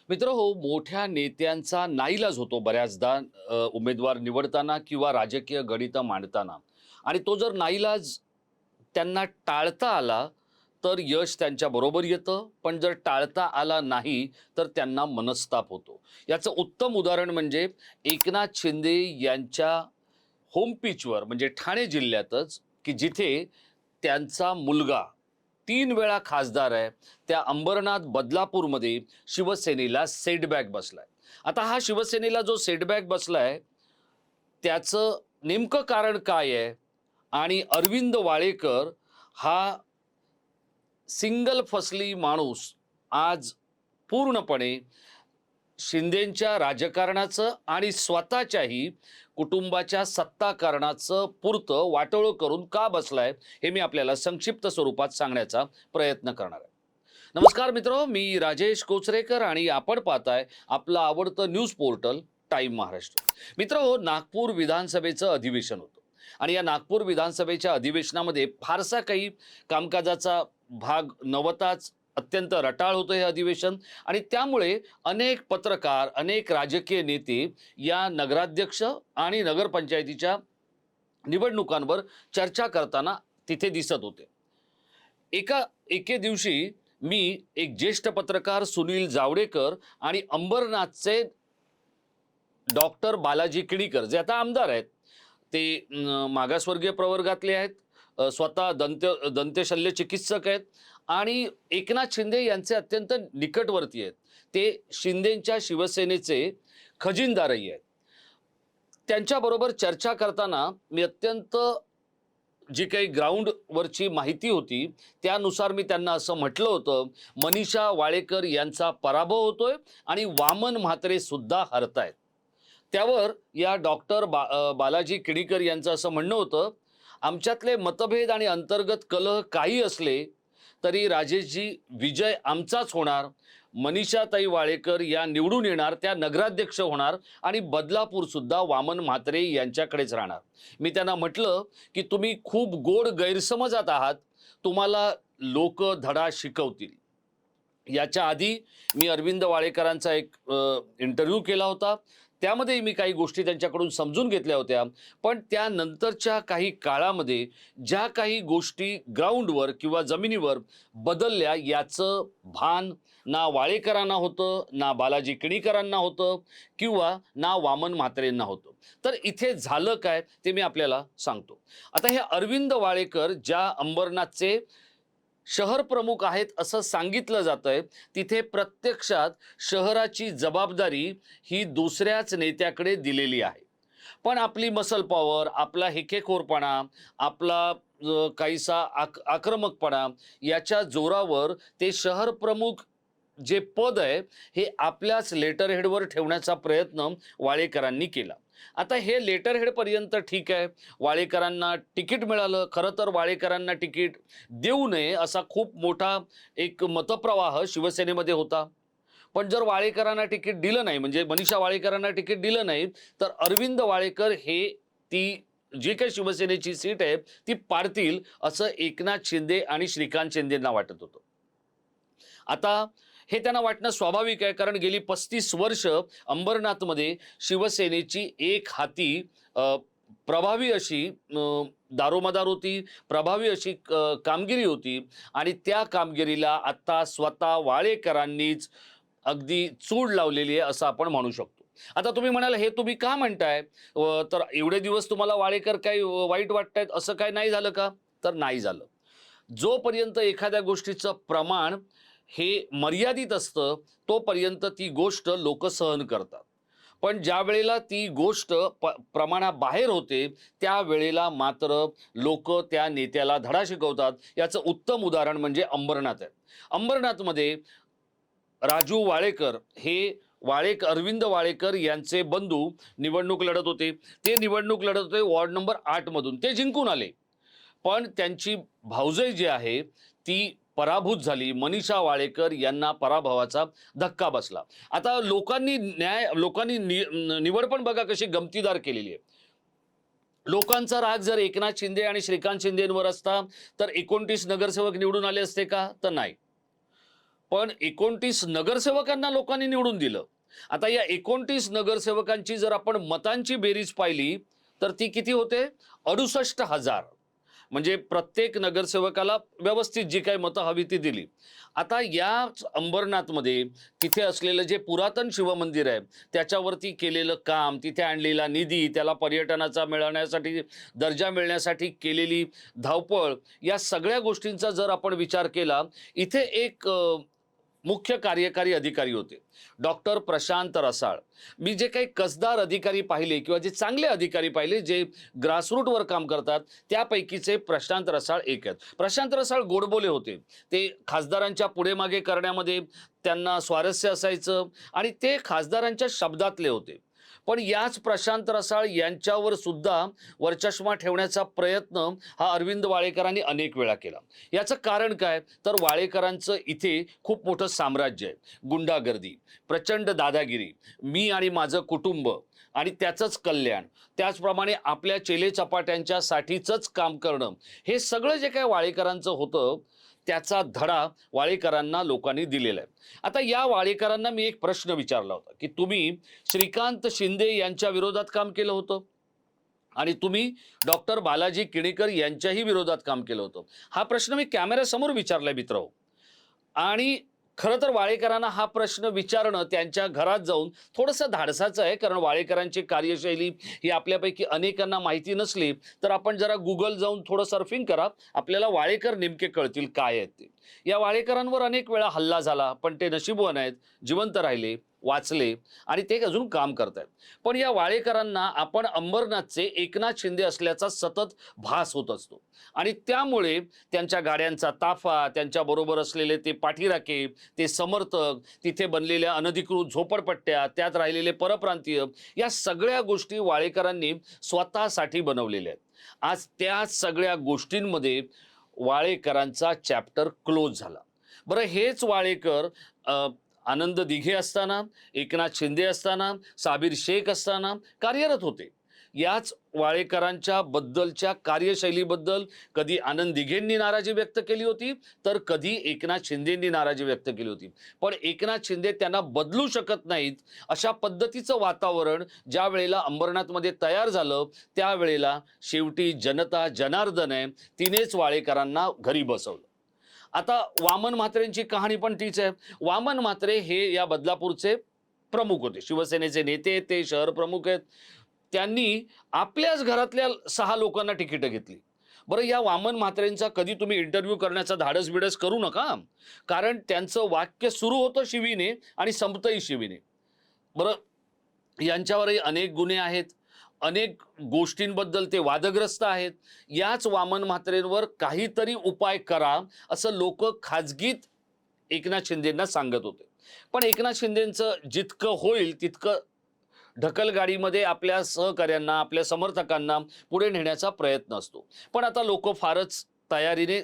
मित्र हो, मोठ्या नेत्यांचा नाईलाज होतो बऱ्याचदा उमेदवार निवडताना किंवा राजकीय गणितं मांडताना. आणि तो जर नाईलाज त्यांना टाळता आला तर यश त्यांच्या बरोबर येतं, पण जर टाळता आला नाही तर त्यांना मनस्ताप होतो. याचं उत्तम उदाहरण म्हणजे एकनाथ शिंदे यांच्या होम पिचवर म्हणजे ठाणे जिल्ह्यातच, की जिथे त्यांचा मुलगा 3 वेळा खासदार आहे. त्या अंबरनाथ बदलापूरमध्ये शिवसेनेला सेटबॅक बसलाय. आता हा शिवसेनेला जो सेटबॅक बसलाय, त्याचं नेमकं कारण काय आहे? आणि अरविंद वाळेकर हा सिंगल फसली माणूस आज पूर्णपणे शिंदेंच्या राजकारणाचं आणि स्वतःच्याही कुटुंबाच्या सत्ताकारणाचं पुरतं वाटोळं करून का बसलाय, हे मी आपल्याला संक्षिप्त स्वरूपात सांगण्याचा प्रयत्न करणार आहे. नमस्कार मित्र, मी राजेश कोचरेकर आणि आपण पाहताय आपलं आवडतं न्यूज पोर्टल टाइम महाराष्ट्र. मित्र हो, नागपूर विधानसभेचं अधिवेशन होतं आणि या नागपूर विधानसभेच्या अधिवेशनामध्ये फारसा काही कामकाजाचा भाग नव्हताच. अत्यंत रटाळ होतं हे अधिवेशन आणि त्यामुळे अनेक पत्रकार, अनेक राजकीय नेते या नगराध्यक्ष आणि नगरपंचायतीच्या निवडणुकांवर चर्चा करताना तिथे दिसत होते. एके दिवशी मी एक ज्येष्ठ पत्रकार सुनील जावडेकर आणि अंबरनाथचे डॉक्टर बालाजी किणीकर, जे आता आमदार आहेत, ते मागासवर्गीय प्रवर्गातले आहेत, स्वतः दंतशल्य चिकित्सक आहेत आणि एकनाथ शिंदे यांचे अत्यंत निकटवर्ती आहेत. ते शिंदेंच्या शिवसेनेचे खजिनदारही आहेत. त्यांच्याबरोबर चर्चा करताना मी अत्यंत जी काही ग्राउंडवरची माहिती होती त्यानुसार मी त्यांना असं म्हटलं होतं, मनीषा वाळेकर यांचा पराभव होतोय आणि वामन म्हात्रे सुद्धा हरतायत. त्यावर या बालाजी किणीकर यांचं असं म्हणणं होतं, आमच्यातले मतभेद आणि अंतर्गत कलह काही असले तरी राजेशजी, विजय आमचाच होणार. मनीषाताई वाळेकर या निवडून येणार, त्या नगराध्यक्ष होणार आणि बदलापूर सुद्धा वामन म्हात्रे यांच्याकडेच राहणार. मी त्यांना म्हटलं की तुम्ही खूप गोड गैरसमजात आहात, तुम्हाला लोक धडा शिकवतील. याच्या आधी मी अरविंद वाळेकरांचा एक इंटरव्ह्यू केला होता. त्यामध्ये मी काही गोष्टी त्यांच्याकडून समजून घेतल्या होत्या. पण त्यानंतरच्या काही काळामध्ये ज्या काही गोष्टी ग्राउंडवर किंवा जमिनीवर बदलल्या, याचं भान ना वाळेकरांना होतं, ना बालाजी किणीकरांना होतं किंवा ना वामन म्हात्रेंना होतं. तर इथे झालं काय ते मी आपल्याला सांगतो. आता हे अरविंद वाळेकर ज्या अंबरनाथचे शहर प्रमुख आहेत असं सांगितलं जातंय, तिथे प्रत्यक्षात शहराची जबाबदारी ही दुसऱ्याच नेत्याकडे दिलेली आहे. पण आपली मसल पॉवर, आपला हेकेखोरपणा, आपला काहीसा आक्रमकपणा, याच्या जोरावर ते शहर प्रमुख जे पद आहे हे आपल्याच लेटर हेडवर ठेवण्याचा प्रयत्न वाळेकरांनी केला. आता हे लेटर हेड पर्यंत ठीक आहे, वाळेकरांना तिकीट मिळालं. खरं तर वाळेकरांना तिकीट देऊ नये असा खूप मोठा एक मतप्रवाह शिवसेनेमध्ये होता. पण जर वाळेकरांना तिकीट दिलं नाही, म्हणजे मनीषा वाळेकरांना तिकीट दिलं नाही, तर अरविंद वाळेकर हे ती जी काही शिवसेनेची सीट आहे ती पाडतील असं एकनाथ शिंदे आणि श्रीकांत शिंदेंना वाटत होतं. आता हे त्यांना वाटणं स्वाभाविक आहे, कारण गेली 35 वर्ष अंबरनाथमध्ये शिवसेनेची एक हाती प्रभावी अशी दारोमदार होती, प्रभावी अशी कामगिरी होती आणि त्या कामगिरीला आता स्वतः वाळेकरांनीच अगदी चूड लावलेली आहे असं आपण म्हणू शकतो. आता तुम्ही म्हणाल, हे तुम्ही का म्हणताय? तर एवढे दिवस तुम्हाला वाळेकर काही वाईट वाटतायत, असं काय नाही झालं का? तर नाही झालं. जोपर्यंत एखाद्या गोष्टीचं प्रमाण हे मर्यादित असतं तोपर्यंत ती गोष्ट लोक सहन करतात. पण ज्या वेळेला ती गोष्ट प्रमाणाबाहेर होते त्यावेळेला मात्र लोक त्या नेत्याला धडा शिकवतात. याचं उत्तम उदाहरण म्हणजे अंबरनाथ आहे. अंबरनाथमध्ये राजू वाळेकर हे अरविंद वाळेकर यांचे बंधू निवडणूक लढत होते. ते निवडणूक लढत होते वॉर्ड नंबर 8 मधून. ते जिंकून आले. पण त्यांची भाऊजाई जी आहे ती पराभूत झाली. मनीषा वाळेकर यांना पराभवाचा धक्का बसला. आता लोकांनी निवड पण बघा कशी गमतीदार केलेली आहे. लोकांचा राग जर एकनाथ शिंदे आणि श्रीकांत शिंदेंवर असता तर 29 नगरसेवक निवडून आले असते का? तर नाही. पण 29 नगरसेवकांना लोकांनी निवडून दिलं. आता या 29 नगरसेवकांची जर आपण मतांची बेरीज पाहिली तर ती किती होते? 68,000. म्हणजे प्रत्येक नगरसेवकाला व्यवस्थित जी काही मतं हवी ती दिली. आता याच अंबरनाथमध्ये तिथे असलेलं जे पुरातन शिवमंदिर आहे, त्याच्यावरती केलेलं काम, तिथे आणलेला निधी, त्याला पर्यटनाचा मिळवण्यासाठी दर्जा मिळण्यासाठी केलेली धावपळ, या सगळ्या गोष्टींचा जर आपण विचार केला, इथे एक मुख्य कार्यकारी अधिकारी होते, डॉक्टर प्रशांत रसाळ. मी जे काही कसदार अधिकारी पाहिले किंवा जे चांगले अधिकारी पाहिले, जे ग्रासरूटवर काम करतात, त्यापैकीचे प्रशांत रसाळ एक आहेत. प्रशांत रसाळ गोडबोले होते. ते खासदारांच्या पुढे मागे करण्यामध्ये त्यांना स्वारस्य असायचं आणि ते खासदारांच्या शब्दातले होते. पण याच प्रशांत रसाळ यांच्यावर सुद्धा वरचष्मा ठेवण्याचा प्रयत्न हा अरविंद वाळेकरांनी अनेक वेळा केला. याचं कारण काय? तर वाळेकरांचं इथे खूप मोठं साम्राज्य आहे. गुंडागर्दी, प्रचंड दादागिरी, मी आणि माझं कुटुंब आणि त्याचंच कल्याण, त्याचप्रमाणे आपल्या चेलेचपाट्यांच्या साठीचंच काम करणं, हे सगळं जे काही वाळेकरांचं होतं, त्याचा धडा वाळेकरांना लोकांनी दिलेला आहे. आता या वाळेकरांना मी एक प्रश्न विचारला होता, की तुम्ही श्रीकांत शिंदे यांच्या विरोधात काम केलं होतं आणि तुम्ही डॉक्टर बालाजी किणीकर यांच्याही विरोधात काम केलं होतं. हा प्रश्न मी कॅमेऱ्यासमोर विचारलाय मित्रहो. आणि खरं तर वाळेकरांना हा प्रश्न विचारणं त्यांच्या घरात जाऊन थोडंसं धाडसाचं आहे, कारण वाळेकरांची कार्यशैली ही आपल्यापैकी अनेकांना माहिती नसली तर आपण जरा गुगल जाऊन थोडं सर्फिंग करा, आपल्याला वाळेकर नेमके कळतील काय आहेत ते. या वाळेकरांवर अनेक वेळा हल्ला झाला, पण ते नशीबवान आहेत, जिवंत राहिले, वाचले आणि ते अजून काम करतायत. पण या वाळेकरांना आपण अंबरनाथचे एकनाथ शिंदे असल्याचा सतत भास होत असतो आणि त्यामुळे त्यांच्या गाड्यांचा ताफा, त्यांच्याबरोबर असलेले ते पाठीराखे, ते समर्थक, तिथे बनलेल्या अनधिकृत झोपडपट्ट्या, त्यात राहिलेले परप्रांतीय, या सगळ्या गोष्टी वाळेकरांनी स्वतःसाठी बनवलेल्या आहेत. आज त्या सगळ्या गोष्टींमध्ये वाळेकरांचा चॅप्टर क्लोज झाला. बरं, हेच वाळेकर आनंद दिघे असताना, एकनाथ शिंदे असताना, साबिर शेख असताना कार्यरत होते. याच वाळेकरांच्या बद्दलच्या कार्यशैलीबद्दल कधी आनंद दिघेंनी नाराजी व्यक्त केली होती, तर कधी एकनाथ शिंदेंनी नाराजी व्यक्त केली होती. पण एकनाथ शिंदे त्यांना बदलू शकत नाहीत, अशा पद्धतीचं वातावरण ज्या वेळेला अंबरनाथमध्ये तयार झालं, त्यावेळेला शेवटी जनता जनार्दन आहे, तिनेच वाळेकरांना घरी बसवलं. आता वामन म्हात्रेंची कहाणी पण तीच आहे. वामन म्हात्रे हे या बदलापूरचे प्रमुख होते, शिवसेनेचे नेते आहेत, ते शहर प्रमुख आहेत. त्यांनी आपल्याच घरातल्या 6 लोकांना तिकीटं घेतली. बरं, या वामन म्हात्रेंचा कधी तुम्ही इंटरव्ह्यू करण्याचा धाडस बिडस करू नका, कारण त्यांचं वाक्य सुरू होतं शिवीने आणि संपतही शिवीने. बरं, यांच्यावरही अनेक गुन्हे आहेत, अनेक गोष्टींबद्दल ते वादग्रस्त आहेत. याच वामन म्हात्रेंवर काहीतरी उपाय करा, असं लोक खाजगीत एकनाथ शिंदेंना सांगत होते. पण एकनाथ शिंदेंचं जितकं होईल तितकं ढकलगाडीमध्ये आपल्या सहकाऱ्यांना, आपल्या समर्थकांना पुढे नेण्याचा प्रयत्न असतो. पण आता लोक फारच तयारीने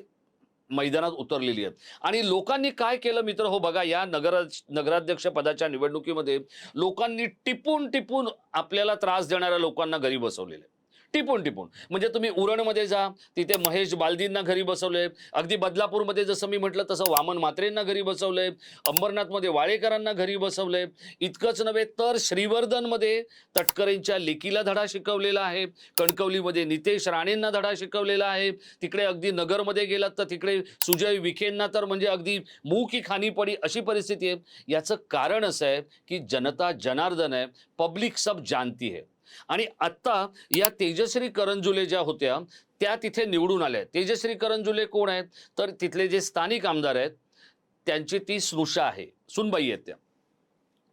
मैदानात उतरलेली आहेत आणि लोकांनी काय केलं मित्र हो बघा, या नगराध्यक्ष पदाच्या निवडणुकीमध्ये लोकांनी टिपून टिपून आपल्याला त्रास देणाऱ्या लोकांना घरी बसवलेले. टिपून टिपून म्हणजे तुम्ही उरणमध्ये जा, तिथे महेश बालदींना घरी बसवलंय. अगदी बदलापूरमध्ये जसं मी म्हटलं तसं वामन म्हात्रेंना घरी बसवलंय. अंबरनाथमध्ये वाळेकरांना घरी बसवलंय. इतकंच नव्हे तर श्रीवर्धनमध्ये तटकरेंच्या लेकीला धडा शिकवलेला आहे. कणकवलीमध्ये नितेश राणेंना धडा शिकवलेला आहे. तिकडे अगदी नगरमध्ये गेलात तर तिकडे सुजय विखेंना तर म्हणजे अगदी मुंह की खानी पडी अशी परिस्थिती आहे. याचं कारण असं आहे की जनता जनार्दन आहे, पब्लिक सब जानती है. आणि आत्ता या तेजश्री करंजुले ज्या होत्या त्या तिथे निवडून आल्या. तेजश्री करंजुले कोण आहेत? तर तिथले जे स्थानिक आमदार आहेत त्यांची ती स्नुषा आहे, सुनबाई आहेत त्या.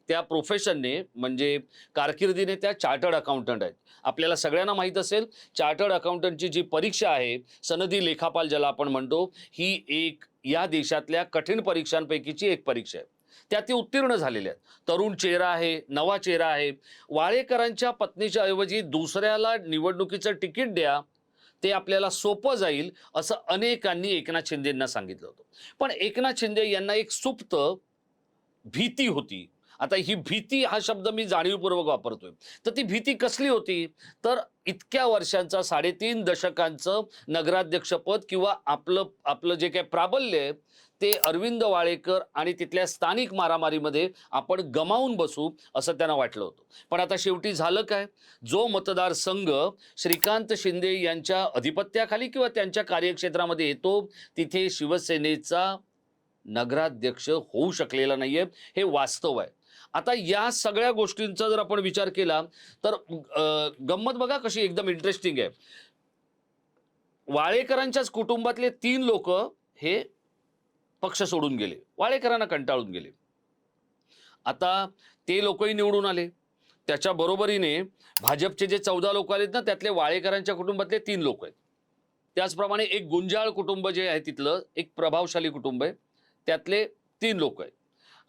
त्या प्रोफेशनने म्हणजे कारकिर्दीने त्या चार्टर्ड अकाउंटंट आहेत. आपल्याला सगळ्यांना माहीत असेल, चार्टर्ड अकाउंटंटची जी परीक्षा आहे, सनदी लेखापाल ज्याला आपण म्हणतो, ही एक या देशातल्या कठीण परीक्षांपैकीची एक परीक्षा आहे. त्यात ते उत्तीर्ण झालेले आहेत. तरुण चेहरा आहे, नवा चेहरा आहे. वाळेकरांच्या पत्नीच्या ऐवजी दुसऱ्याला निवडणुकीचं तिकीट द्या, ते आपल्याला सोपं जाईल, असं अनेकांनी एकनाथ शिंदेंना सांगितलं होतं. पण एकनाथ शिंदे यांना एक सुप्त भीती होती आता ही भीती हा शब्द मी जाणीवपूर्वक वापरतोय. तर ती भीती कसली होती? तर इतक्या वर्षांचा 3.5 दशकांचं नगराध्यक्षपद किंवा आपलं आपलं जे काही प्राबल्य आहे, ते अरविंद वाळेकर आणि तिथल्या स्थानिक मारामारीमध्ये आपण गमावून बसू, असं त्यांना वाटलं होतं. पण आता शेवटी झालं काय? जो मतदारसंघ श्रीकांत शिंदे यांच्या अधिपत्याखाली किंवा त्यांच्या कार्यक्षेत्रामध्ये येतो, तिथे शिवसेनेचा नगराध्यक्ष होऊ शकलेला नाहीये, हे वास्तव आहे. आता या सगळ्या गोष्टींचा जर आपण विचार केला, तर गंमत बघा कशी एकदम इंटरेस्टिंग आहे. वाळेकरांच्याच कुटुंबातले 3 लोकं हे पक्ष सोडून गेले. वाळेकरांना कंटाळून गेले. आता ते लोकही निवडून आले. त्याच्या बरोबरीने भाजपचे जे 14 लोकं आलेत ना, त्यातले वाळेकरांच्या कुटुंबातले 3 लोकं आहेत. त्याचप्रमाणे एक गुंजाळ कुटुंब जे आहे तिथलं एक प्रभावशाली कुटुंब आहे. त्यातले 3 लोकं आहेत.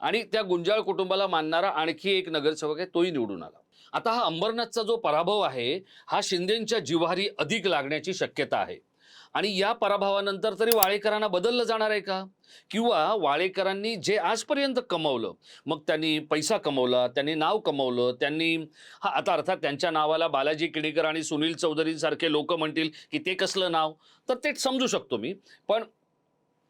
आणि त्या गुंजाळ कुटुंबाला मानणारा आणखी एक नगरसेवक आहे, तोही निवडून आला. आता हा अंबरनाथचा जो पराभव आहे, हा शिंदेंच्या जिव्हारी अधिक लागण्याची शक्यता आहे. आणि या पराभवानंतर तरी वाळेकरांना बदललं जाणार आहे का? किंवा वाळेकरांनी जे आजपर्यंत कमवलं, मग त्यांनी पैसा कमवला, त्यांनी नाव कमवलं, त्यांनी आता अर्थात त्यांच्या नावाला बालाजी किणीकर आणि सुनील चौधरीसारखे लोकं म्हणतील, की ते कसलं नाव? तर ते समजू शकतो मी. पण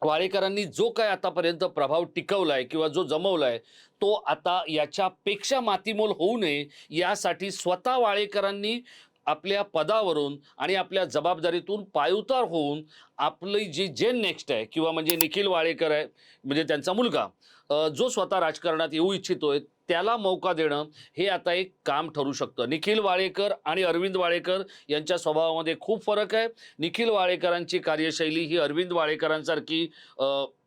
वाळेकरांनी जो काय आतापर्यंत प्रभाव टिकवलाय किंवा जो जमवलाय, तो आता याच्यापेक्षा मातीमोल होऊ नये यासाठी स्वतः वाळेकरांनी आपल्या पदावरून आणि आपल्या जबाबदारीतून पायउतार होऊन आपली जी जे नेक्स्ट आहे किंवा म्हणजे निखिल वाळेकर आहे, म्हणजे त्यांचा मुलगा, जो स्वतः राजकारणात येऊ इच्छितोय त्याला मौका देणं, हे आता एक काम ठरू शकतं. निखिल वाळेकर आणि अरविंद वाळेकर यांच्या स्वभावामध्ये खूप फरक आहे. निखिल वाळेकरांची कार्यशैली ही अरविंद वाळेकरांसारखी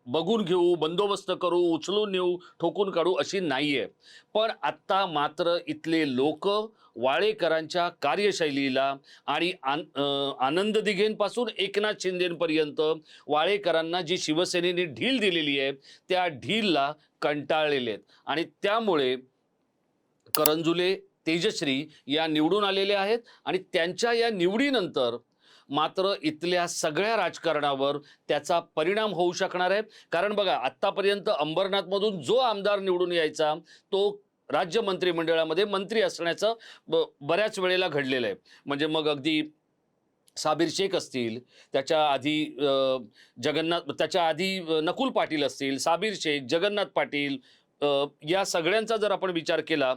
बघून घेऊ, बंदोबस्त करू, उचलून नेऊ, ठोकून काढू अशी नाहीये. पण आत्ता मात्र इथले लोक वाळेकरांच्या कार्यशैलीला आणि आनंद दिघेंपासून एकनाथ शिंदेपर्यंत वाळेकरांना जी शिवसेनेने ढील दिलेली आहे, त्या ढीलला कंटाळलेले आहेत. आणि त्यामुळे करंजुले, तेजश्री या निवडून आलेल्या आहेत आणि त्यांच्या या निवडीनंतर मात्र इथल्या सगळ्या राजकारणावर त्याचा परिणाम होऊ शकणार आहे. कारण बघा, आत्तापर्यंत अंबरनाथमधून जो आमदार निवडून यायचा, तो राज्य मंत्रिमंडळामध्ये मंत्री असण्याचं बऱ्याच वेळेला घडलेलं आहे. म्हणजे मग अगदी साबीर शेख असतील, त्याच्या आधी त्याच्या आधी नकुल पाटील असतील, साबीर शेख, जगन्नाथ पाटील, या सगळ्यांचा जर आपण विचार केला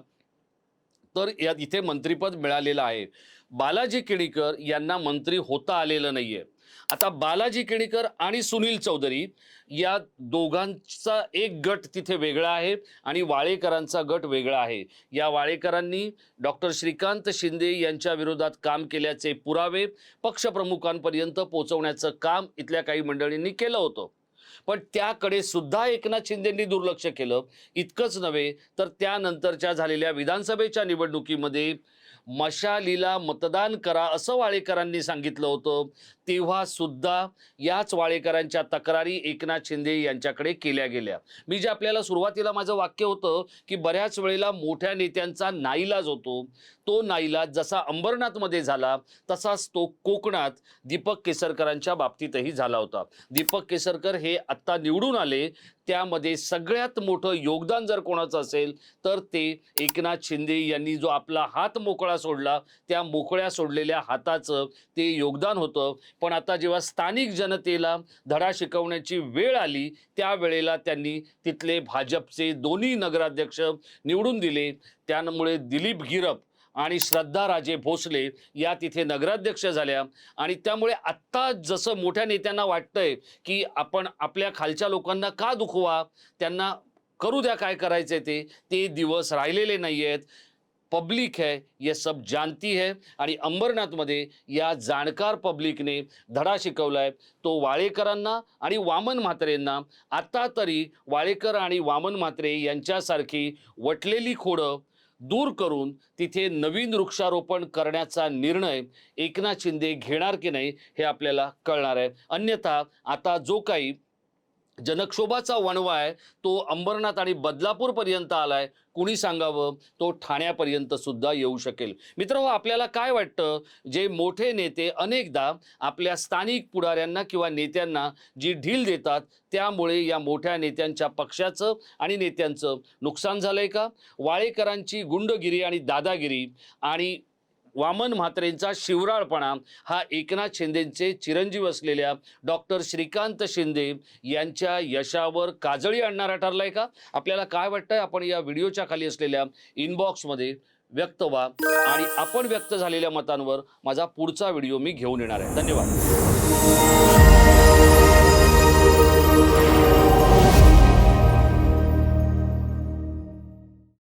तर यात इथे मंत्रिपद मिळालेलं आहे. बालाजी किणीकर यांना मंत्री होता आलेलं नाहीये. आता बालाजी किणीकर आणि सुनील चौधरी या दोघांचा एक गट तिथे वेगळा आहे आणि वाळेकरांचा गट वेगळा आहे. या वाळेकरांनी डॉक्टर श्रीकांत शिंदे यांच्या विरोधात काम केल्याचे पुरावे पक्षप्रमुखांपर्यंत पोहोचवण्याचं काम इथल्या काही मंडळींनी केलं होतं. पण त्याकडे सुद्धा एकनाथ शिंदेंनी दुर्लक्ष केलं. इतकंच नव्हे तर त्यानंतरच्या झालेल्या विधानसभेच्या निवडणुकीमध्ये मशालीला मतदान करा असं वाळेकरांनी सांगितलं होतं. तेव्हा सुद्धा याच वाळेकरांच्या तक्रारी एकनाथ शिंदे यांच्याकडे केल्या गेल्या. मी जे आपल्याला सुरुवातीला माझं वाक्य होतं की बऱ्याच वेळेला मोठ्या नेत्यांचा नाईलाज होतो, तो नाईलाज जसा अंबरनाथमध्ये झाला तसाच तो कोकणात दीपक केसरकरांच्या बाबतीतही झाला होता. दीपक केसरकर हे आत्ता निवडून आले, त्यामध्ये सगळ्यात मोठं योगदान जर कोणाचं असेल तर ते एकनाथ शिंदे यांनी जो आपला हात मोकळा सोडला, त्या मोकळ्या सोडलेल्या हाताचं ते योगदान होतं. पण आता जेव्हा स्थानिक जनतेला धडा शिकवण्याची वेळ आली, त्यावेळेला त्यांनी तिथले भाजपचे दोन्ही नगराध्यक्ष निवडून दिले. त्यामुळे दिलीप गिरप आणि श्रद्धा राजे भोसले या तिथे नगराध्यक्ष झाल्या. आणि त्यामुळे आत्ता जसं मोठ्या नेत्यांना वाटतंय की आपण आपल्या खालच्या लोकांना का दुखवा, त्यांना करू द्या काय करायचंय ते दिवस राहिलेले नाही आहेत. पब्लिक है ये सब जानती है आणि अंबरनाथमध्ये या जाणकार पब्लिकने धडा शिकवलाय. तो वाळेकरांना आणि वामन म्हात्रेंना. आता तरी वाळेकर आणि वामन म्हात्रे यांच्यासारखी वटलेली खोडं दूर करून तिथे नवीन वृक्षारोपण करण्याचा निर्णय एकनाथ शिंदे घेणार की नाही हे आपल्याला कळणार आहे. अन्यथा आता जो काही जनक्षोभाचा वणवा आहे तो अंबरनाथ आणि बदलापूर पर्यंत आलाय. कुणी सांगावं, तो ठाण्यापर्यंत सुद्धा येऊ शकेल. मित्रहो, आपल्याला काय वाटतं, जे मोठे नेते अनेकदा आपल्या स्थानिक पुढाऱ्यांना किंवा नेत्यांना जी ढील देतात, त्यामुळे या मोठ्या नेत्यांच्या पक्षाचं आणि नेत्यांचं नुकसान झालंय का? वाळेकरांची गुंडगिरी आणि दादागिरी आणि वामन म्हात्रेंचा शिवराळपणा हा एकनाथ शिंदेचे चिरंजीव असलेल्या डॉक्टर श्रीकांत शिंदे यांच्या यशावर काजळी आणणारा ठरलाय का? आपल्याला काय वाटतंय? आपण या व्हिडिओच्या खाली असलेल्या इनबॉक्समध्ये व्यक्त व्हा आणि आपण व्यक्त झालेल्या मतांवर माझा पुढचा व्हिडिओ मी घेऊन येणार आहे. धन्यवाद.